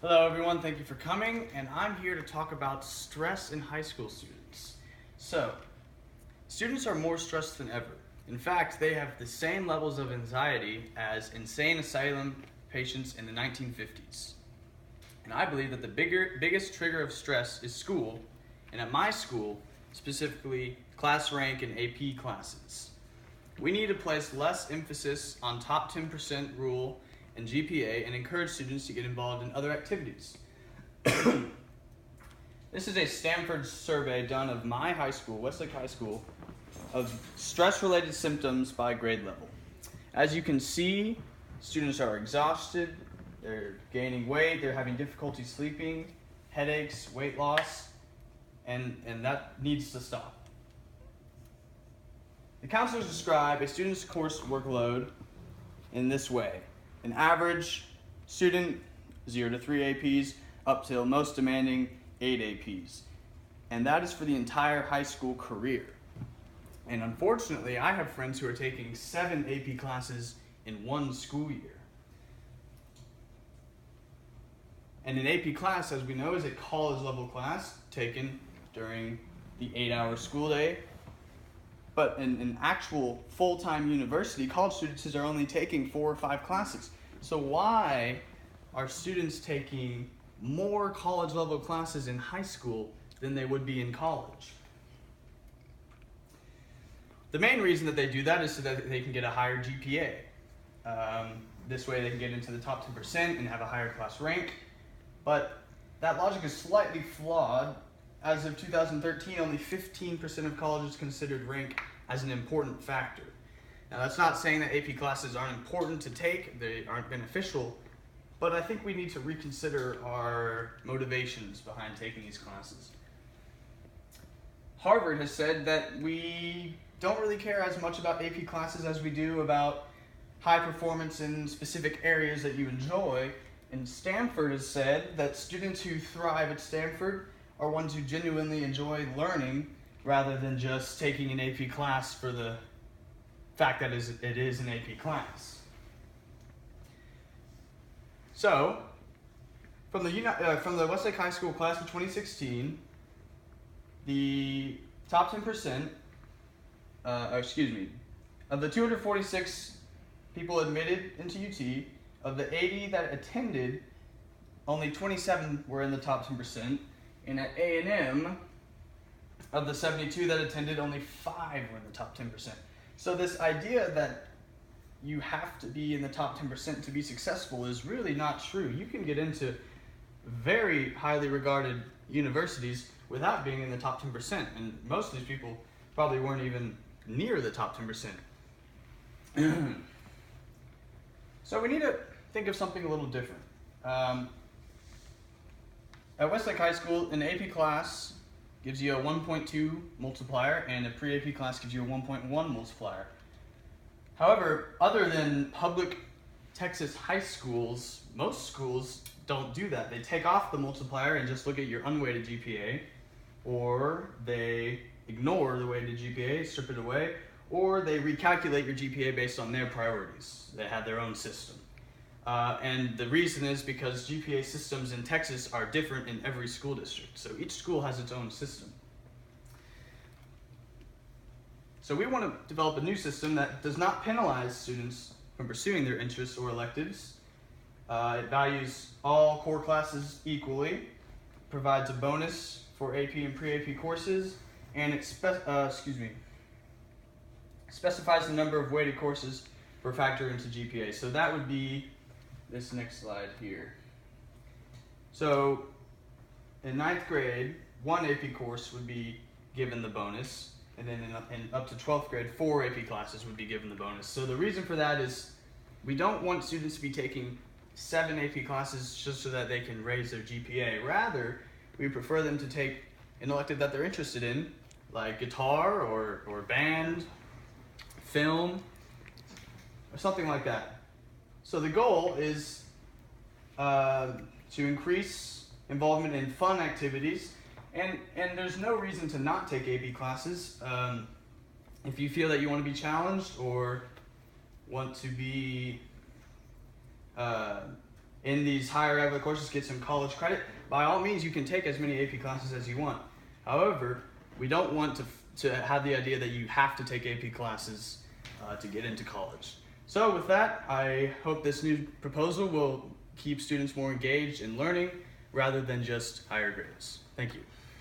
Hello everyone, thank you for coming, and I'm here to talk about stress in high school students. So, students are more stressed than ever. In fact, they have the same levels of anxiety as insane asylum patients in the 1950s. And I believe that the biggest trigger of stress is school, and at my school, specifically class rank and AP classes. We need to place less emphasis on top 10% rule and GPA and encourage students to get involved in other activities. This is a Stanford survey done of my high school, Westlake High School, of stress-related symptoms by grade level. As you can see, students are exhausted, they're gaining weight, they're having difficulty sleeping, headaches, weight loss, and that needs to stop. The counselors describe a student's course workload in this way. An average student, 0 to 3 APs, up till most demanding 8 APs. And that is for the entire high school career. And unfortunately, I have friends who are taking 7 AP classes in one school year. And an AP class, as we know, is a college level class taken during the 8-hour school day. But in an actual full-time university, college students are only taking 4 or 5 classes. So why are students taking more college level classes in high school than they would be in college? The main reason that they do that is so that they can get a higher GPA. This way they can get into the top 10% and have a higher class rank. But that logic is slightly flawed. As of 2013, only 15% of colleges considered rank as an important factor. Now, that's not saying that AP classes aren't important to take, they aren't beneficial, but I think we need to reconsider our motivations behind taking these classes. Harvard has said that we don't really care as much about AP classes as we do about high performance in specific areas that you enjoy, and Stanford has said that students who thrive at Stanford are ones who genuinely enjoy learning rather than just taking an AP class for the fact that it is an AP class. So, from the Westlake High School class of 2016, the top 10%, of the 246 people admitted into UT, of the 80 that attended, only 27 were in the top 10%. And at A&M, of the 72 that attended, only 5 were in the top 10%. So this idea that you have to be in the top 10% to be successful is really not true. You can get into very highly regarded universities without being in the top 10%, and most of these people probably weren't even near the top 10%. So we need to think of something a little different. At Westlake High School, an AP class gives you a 1.2 multiplier, and a pre-AP class gives you a 1.1 multiplier. However, other than public Texas high schools, most schools don't do that. They take off the multiplier and just look at your unweighted GPA, or they ignore the weighted GPA, strip it away, or they recalculate your GPA based on their priorities. They have their own system. And the reason is because GPA systems in Texas are different in every school district. So each school has its own system. So we want to develop a new system that does not penalize students from pursuing their interests or electives. It values all core classes equally, provides a bonus for AP and pre-AP courses, and it specifies the number of weighted courses per factor into GPA. So that would be this next slide here. So in 9th grade, 1 AP course would be given the bonus, and then in up to 12th grade, 4 AP classes would be given the bonus. So the reason for that is we don't want students to be taking 7 AP classes just so that they can raise their GPA. Rather, we prefer them to take an elective that they're interested in, like guitar or band, film, or something like that. So the goal is to increase involvement in fun activities, and there's no reason to not take AP classes. If you feel that you want to be challenged or want to be in these higher level courses, get some college credit, by all means, you can take as many AP classes as you want. However, we don't want to have the idea that you have to take AP classes to get into college. So with that, I hope this new proposal will keep students more engaged in learning rather than just higher grades. Thank you.